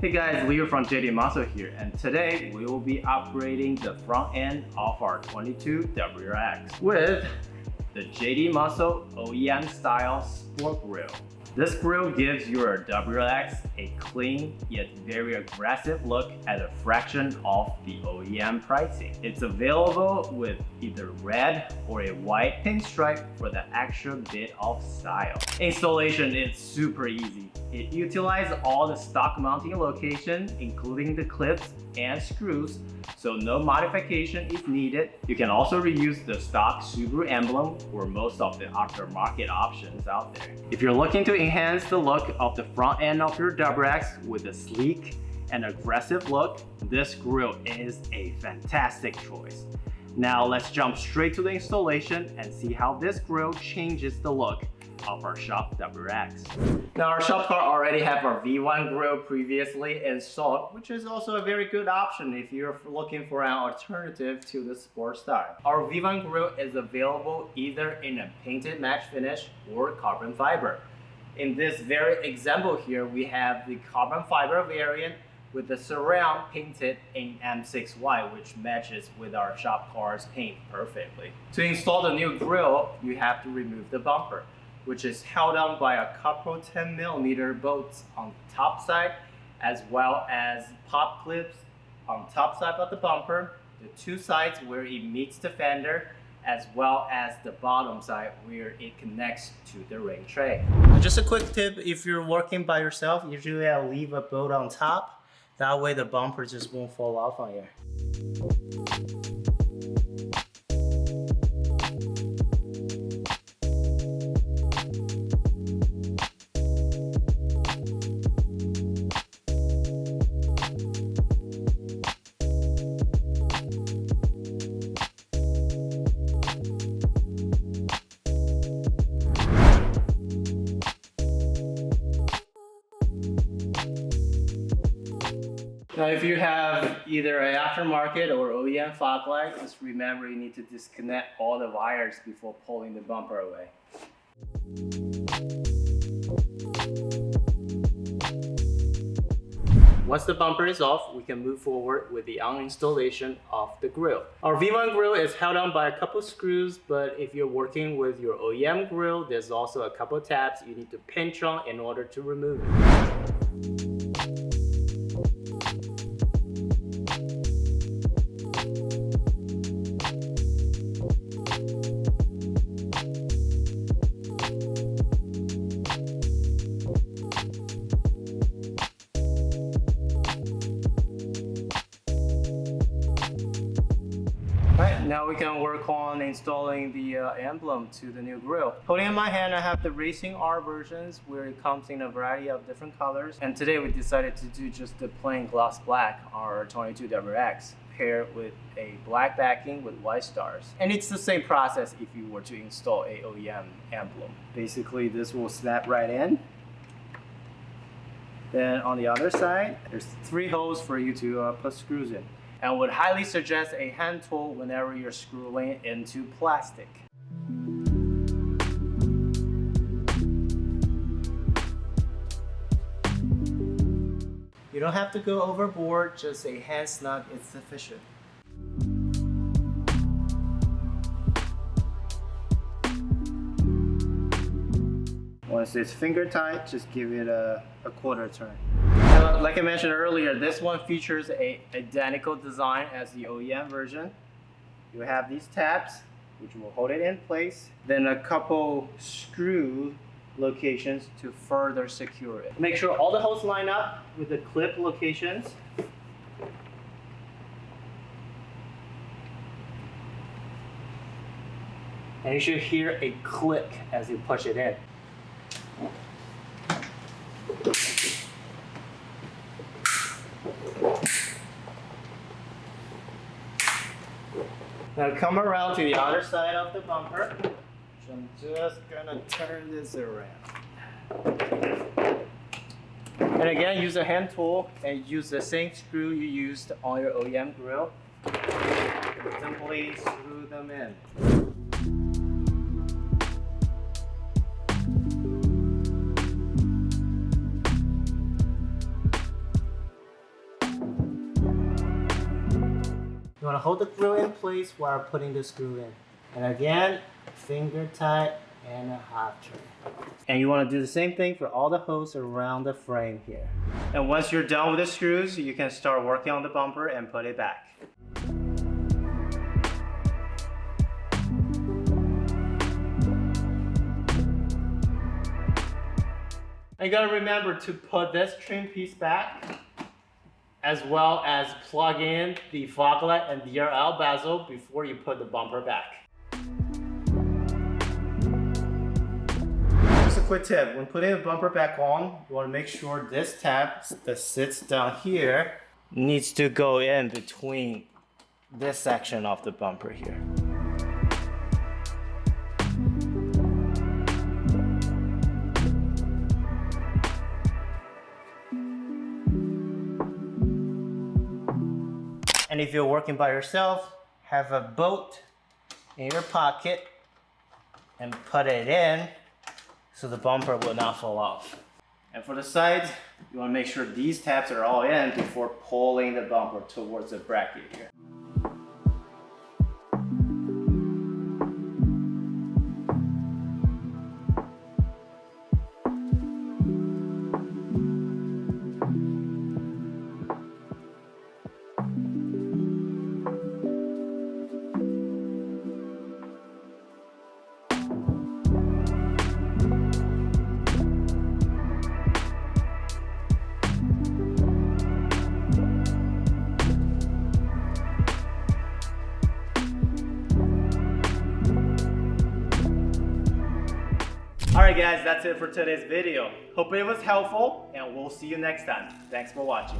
Hey guys, Leo from JDMuscle here, and today we will be upgrading the front end of our 22 WRX with the JDMuscle OEM style sport grille. This grille gives your WRX a clean yet very aggressive look at a fraction of the OEM pricing. It's available with either red or a white pinstripe for the extra bit of style. Installation is super easy. It utilizes all the stock mounting locations, including the clips and screws, so no modification is needed. You can also reuse the stock Subaru emblem or most of the aftermarket options out there. If you're looking to enhance the look of the front end of your WRX with a sleek and aggressive look, this grille is a fantastic choice. Now let's jump straight to the installation and see how this grille changes the look of our shop WRX. Now our shop car already have our V1 grille previously installed, which is also a very good option if you're looking for an alternative to the sport style. Our V1 grille is available either in a painted matte finish or carbon fiber. In this very example here, we have the carbon fiber variant with the surround painted in M6Y, which matches with our shop car's paint perfectly. To install the new grille, you have to remove the bumper, which is held on by a couple 10mm bolts on the top side, as well as pop clips on top side of the bumper, the two sides where it meets the fender, as well as the bottom side where it connects to the ring tray. Just a quick tip, if you're working by yourself, usually I leave a bolt on top. That way the bumper just won't fall off on you. Now if you have either an aftermarket or OEM fog light, just remember you need to disconnect all the wires before pulling the bumper away. Once the bumper is off, we can move forward with the uninstallation of the grille. Our V1 grille is held on by a couple screws, but if you're working with your OEM grille, there's also a couple tabs you need to pinch on in order to remove it. Now we can work on installing the emblem to the new grille. Holding in my hand, I have the Racing R versions where it comes in a variety of different colors. And today we decided to do just the plain gloss black on our 22 WRX, paired with a black backing with white stars. And it's the same process if you were to install a OEM emblem. Basically, this will snap right in. Then on the other side, there's 3 holes for you to put screws in. And would highly suggest a hand tool whenever you're screwing into plastic. You don't have to go overboard, just a hand snug is sufficient. Once it's finger tight, just give it a quarter turn. Like I mentioned earlier, this one features an identical design as the OEM version. You have these tabs, which will hold it in place, then a couple screw locations to further secure it. Make sure all the holes line up with the clip locations. And you should hear a click as you push it in. Now come around to the other side of the bumper. So I'm just gonna turn this around. And again, use a hand tool and use the same screw you used on your OEM grill. Simply screw them in. You want to hold the grill in place while putting the screw in. And again, finger tight and a half turn. And you want to do the same thing for all the holes around the frame here. And once you're done with the screws, you can start working on the bumper and put it back. And you gotta remember to put this trim piece back, as well as plug in the fog light and DRL bezel before you put the bumper back. Just a quick tip, when putting the bumper back on, you want to make sure this tab that sits down here needs to go in between this section of the bumper here. And if you're working by yourself, have a bolt in your pocket and put it in so the bumper will not fall off. And for the sides, you want to make sure these tabs are all in before pulling the bumper towards the bracket here. Alright guys, that's it for today's video. Hope it was helpful and we'll see you next time. Thanks for watching.